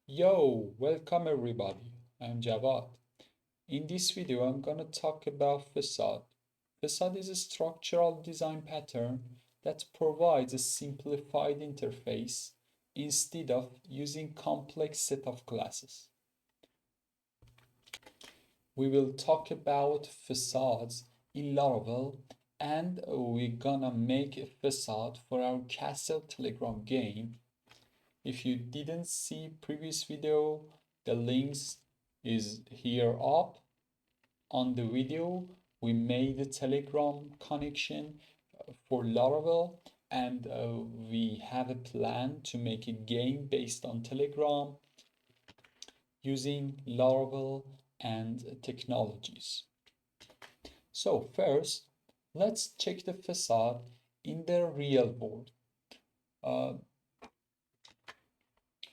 Yo, welcome everybody. I'm Javad. In this video, I'm gonna talk about facade. Facade is a structural design pattern that provides a simplified interface instead of using complex set of classes. We will talk about facades in Laravel and we're gonna make a facade for our Castle Telegram game. If you didn't see previous video, the links is here up. On the video, we made a Telegram connection for Laravel and we have a plan to make a game based on Telegram using Laravel and technologies. So first, let's check the facade in the real world. Uh,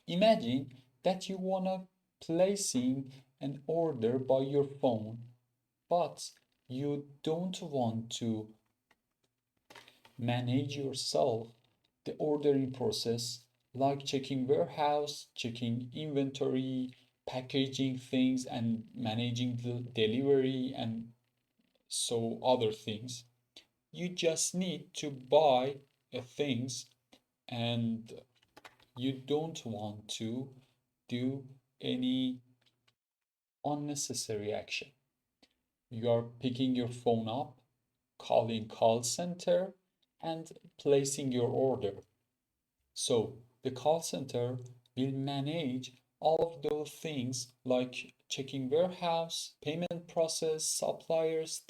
Imagine that you wanna placing an order by your phone, but you don't want to manage yourself the ordering process like checking warehouse, checking inventory, packaging things and managing the delivery and so other things. You just need to buy things and you don't want to do any unnecessary action. You are picking your phone up, calling call center, and placing your order. So the call center will manage all of those things like checking warehouse, payment process, suppliers,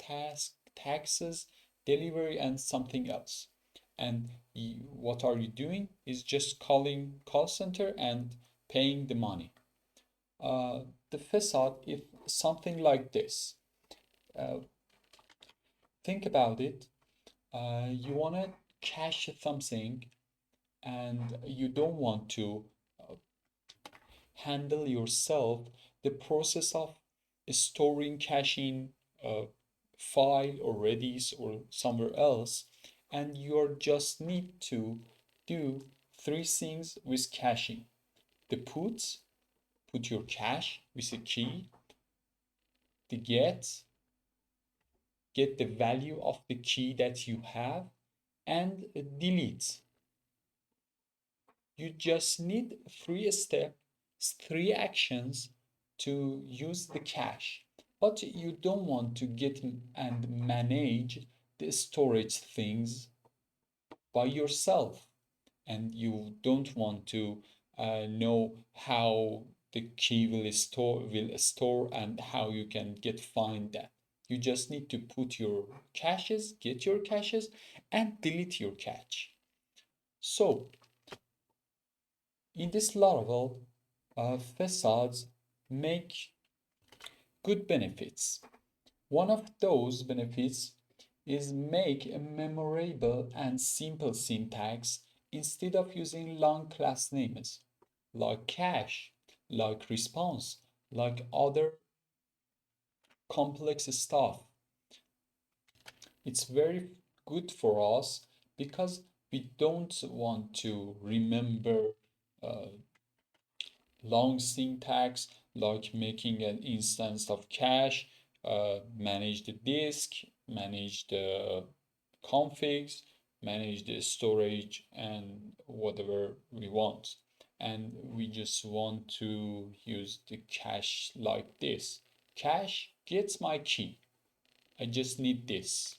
taxes, delivery, and something else. And what are you doing is just calling call center and paying the money. The facade is something like this. Uh, think about it. You want to cache something and you don't want to uh, handle yourself the process of storing caching a file or Redis or somewhere else, and you just need to do three things with caching. The put your cache with a key, the get the value of the key that you have, and delete. You just need three steps, three actions to use the cache. But you don't want to get and manage the storage things by yourself. And you don't want to know how the key will store and how you can find that. You just need to put your caches, get your caches, and delete your cache. So in this Laravel, facades make good benefits. One of those benefits is make a memorable and simple syntax instead of using long class names like cache, like response, like other complex stuff. It's very good for us because we don't want to remember uh, long syntax like making an instance of cache, manage the disk, manage the configs, manage the storage, and whatever we want. And we just want to use the cache like this. Cache gets my key. I just need this.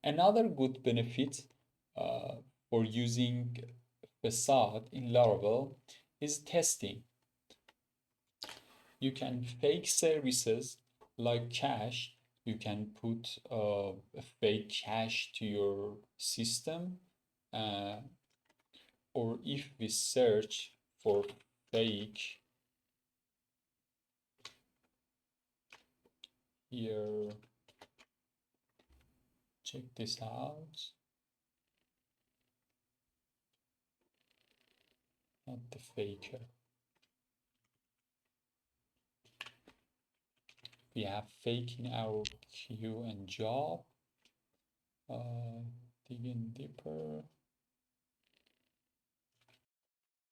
Another good benefit uh, for using Facade in Laravel is testing. You can fake services like cache. You can put a fake cache to your system, uh, or if we search for fake here, check this out. Not the faker. We have fake in our queue and job. Uh, dig in deeper.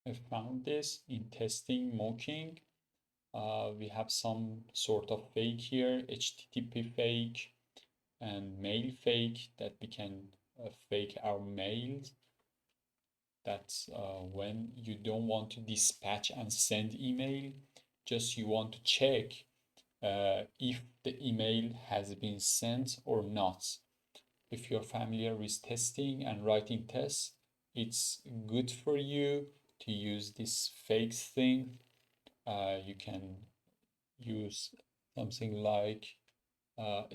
I found this in testing mocking. We have some sort of fake here, HTTP fake and mail fake, that we can fake our mails. That's when you don't want to dispatch and send email, just you want to check if the email has been sent or not. If you're familiar with testing and writing tests, it's good for you to use this fake thing. You can use something like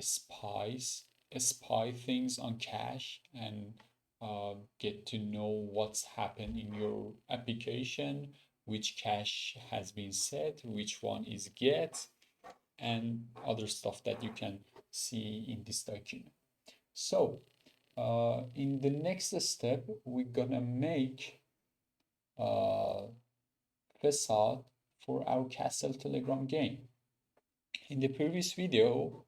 spy things on cache and get to know what's happened in your application, which cache has been set, which one is get, and other stuff that you can see in this document. So in the next step, we're gonna make a facade for our Castle Telegram game. In the previous video,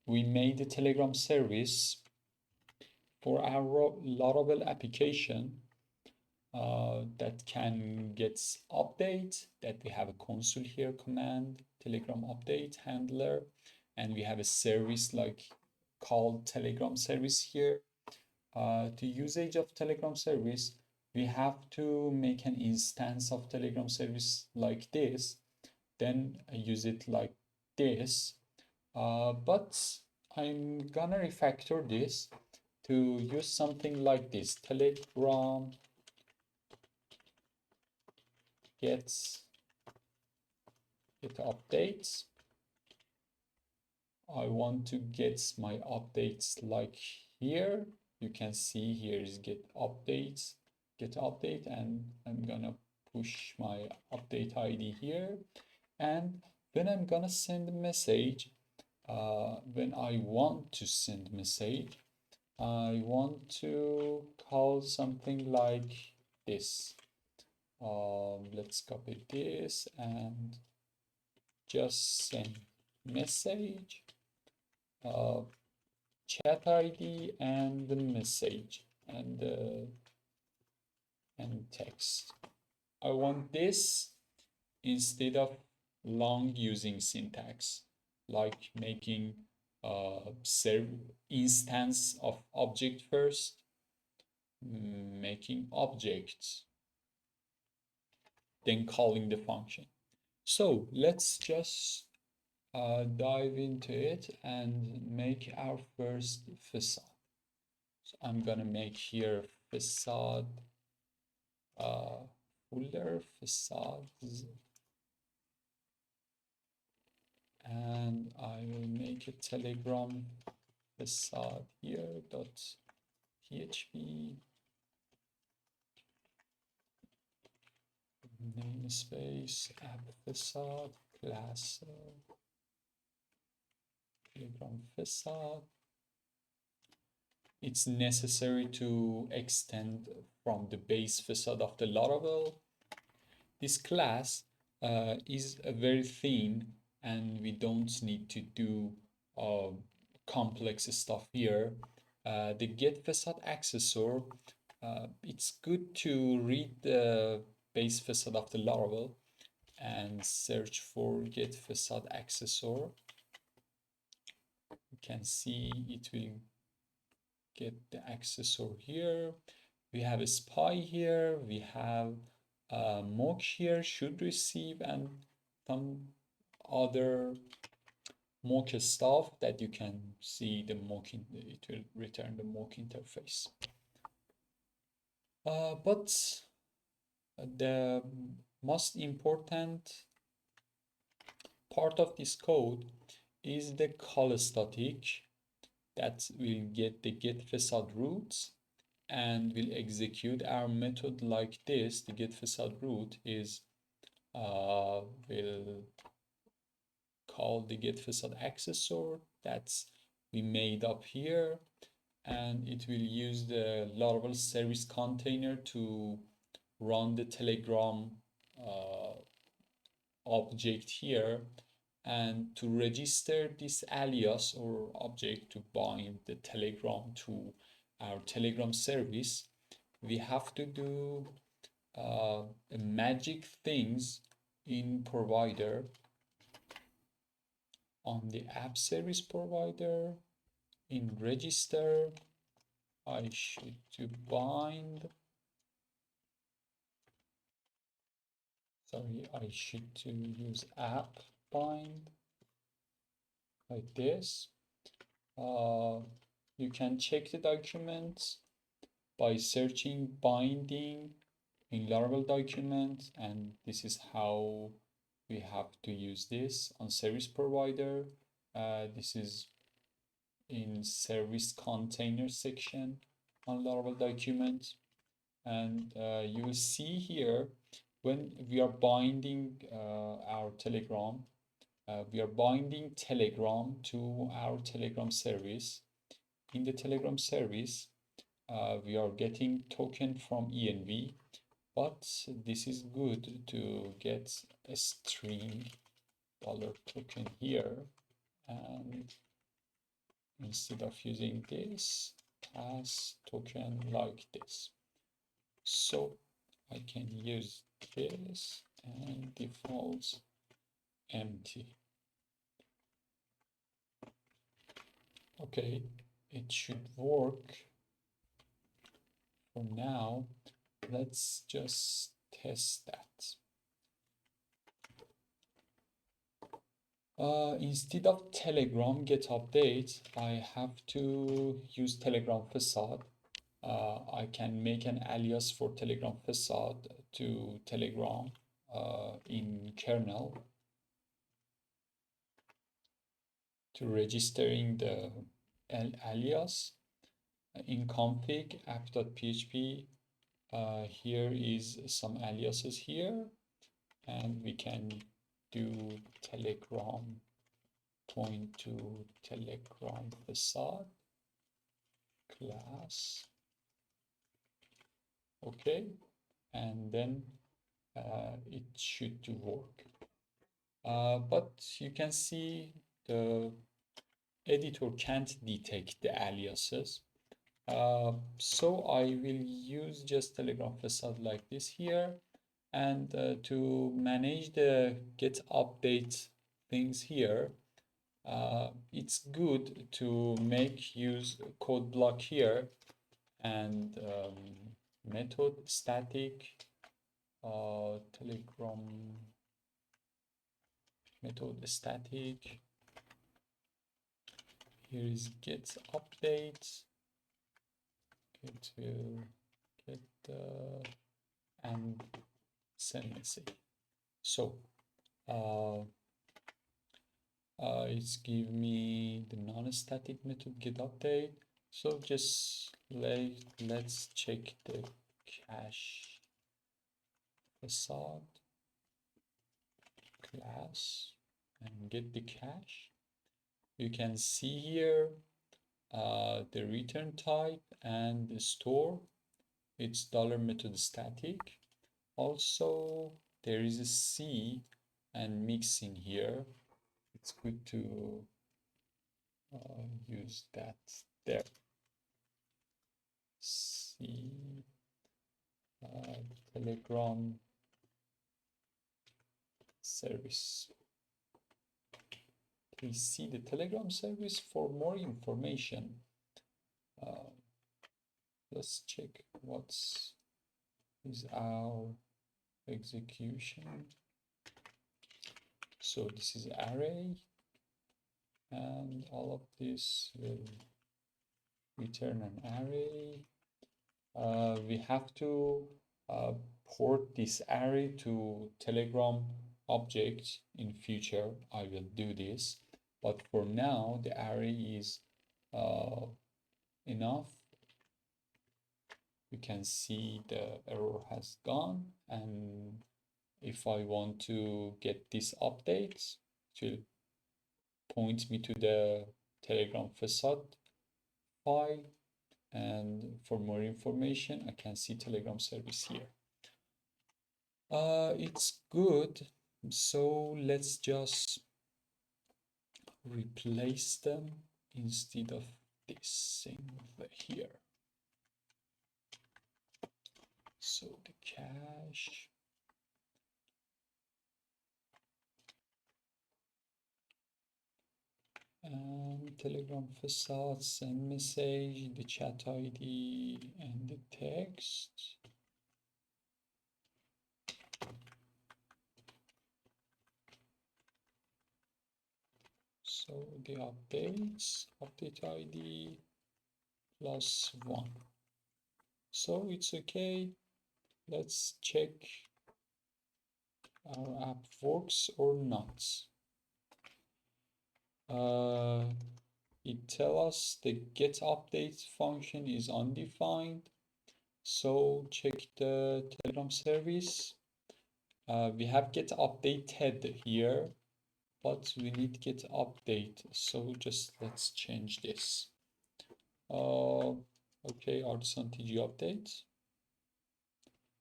we made a Telegram service for our Laravel application that can get update, that we have a console here command, Telegram update handler, and we have a service like called Telegram service here. To usage of Telegram service, we have to make an instance of Telegram service like this, then use it like this. But I'm gonna refactor this to use something like this. Telegram gets get updates. I want to get my updates like here. You can see here is get updates, get update, and I'm gonna push my update ID here. And when I'm gonna send a message, when I want to send message, I want to call something like this. Let's copy this and just send message, uh, chat ID and the message and text. I want this instead of long using syntax, like making serve instance of object first, making objects, then calling the function. So let's just dive into it and make our first facade. So I'm gonna make here facade folder facades, and I will make a Telegram facade here dot php namespace app facade class Telegram facade. It's necessary to extend from the base facade of the Laravel. This class is very thin and we don't need to do complex stuff here. The get facade accessor, it's good to read the base facade of the Laravel and search for get facade accessor. You can see it will get the accessor here. We have a spy here. We have mock here, should receive, and some other mock stuff that you can see the mock, it will return the mock interface. But the most important part of this code is the call static that will get the get facade root and will execute our method like this. The get facade root is will call the get facade accessor that's we made up here, and it will use the Laravel service container to run the Telegram object here, and to register this alias or object to bind the Telegram to our Telegram service, we have to do magic things in provider, on the app service provider, in register, I should to bind, sorry, I should to use app bind like this. You can check the documents by searching binding in Laravel document, and this is how we have to use this on service provider. This is in service container section on Laravel document, and you will see here when we are binding our Telegram, we are binding Telegram to our Telegram service. In the Telegram service, we are getting token from env, but this is good to get a string dollar token here, and instead of using this, pass token like this. So I can use this and default empty. Okay, it should work for now. Let's just test that. Instead of Telegram get update, I have to use Telegram Facade. I can make an alias for Telegram Facade to Telegram in kernel to registering the alias in config app.php. Here is some aliases here, and we can do Telegram point to Telegram Facade class. Okay, and then it should do work. But you can see the editor can't detect the aliases. So I will use just Telegram Facade like this here, and to manage the get update things here, it's good to make use code block here and method static Telegram method static. Here is get update. It will get and send message. So it's give me the non-static method get update. So just let's check the cache facade class and get the cache. You can see here the return type and the store. It's $method static. Also, there is a C and mixing here. It's good to use that there. C Telegram service. Please see the Telegram service for more information. Let's check what's is our execution. So this is array, and all of this will return an array. We have to port this array to Telegram object in future. I will do this, but for now the array is enough. You can see the error has gone, and if I want to get this update, it will point me to the Telegram Facade file, and for more information I can see Telegram service here. It's good, so let's just replace them instead of this thing here. So the cache and Telegram facade, send message, the chat ID and the text. So the updates, update ID +1. So it's okay. Let's check our app works or not. It tells us the get update function is undefined. So check the Telegram service. We have get updated here, but we need get update. So just let's change this. Okay, artisan TG update.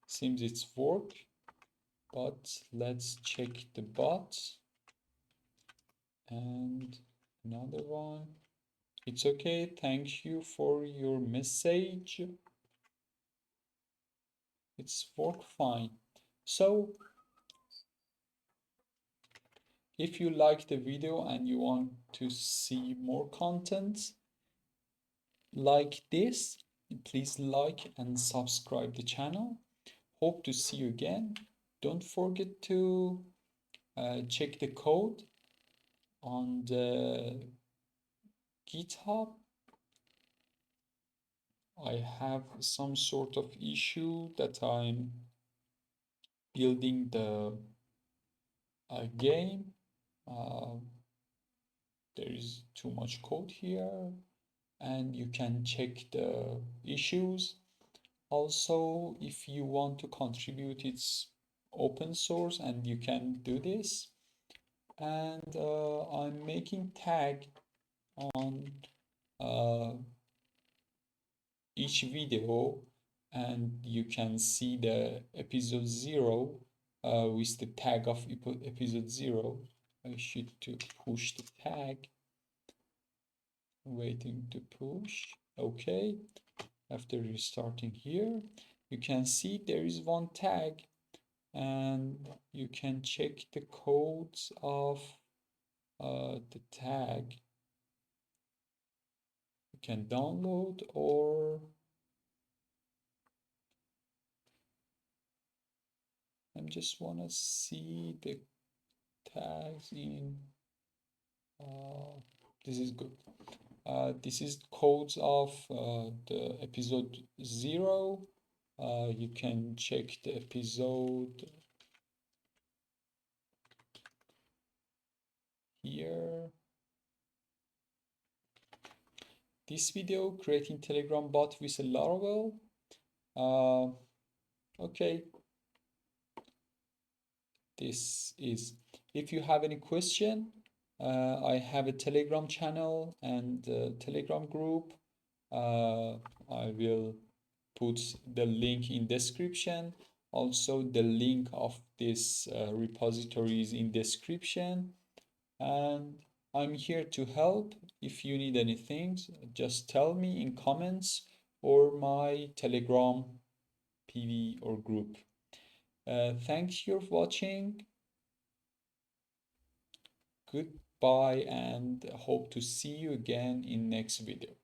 Seems it's work, but let's check the bot and another one. It's okay. Thank you for your message. It's work fine. So if you like the video and you want to see more content like this, please like and subscribe the channel. Hope to see you again. Don't forget to check the code on the GitHub. I have some sort of issue that I'm building the game. There is too much code here, and you can check the issues. Also, if you want to contribute, it's open source and you can do this. And I'm making tag on each video, and you can see the episode 0 with the tag of episode 0. I should to push the tag. Waiting to push. Okay. After restarting here, you can see there is one tag, and you can check the codes of the tag. You can download, or I just want to see the tags in. This is good. This is codes of the episode 0. You can check the episode here. This video, creating Telegram bot with a Laravel. Okay, this is. If you have any question, I have a Telegram channel and a Telegram group. I will put the link in description. Also, the link of this repository is in description. And I'm here to help. If you need anything, just tell me in comments or my Telegram PV or group. Thanks for watching. Goodbye, and hope to see you again in next video.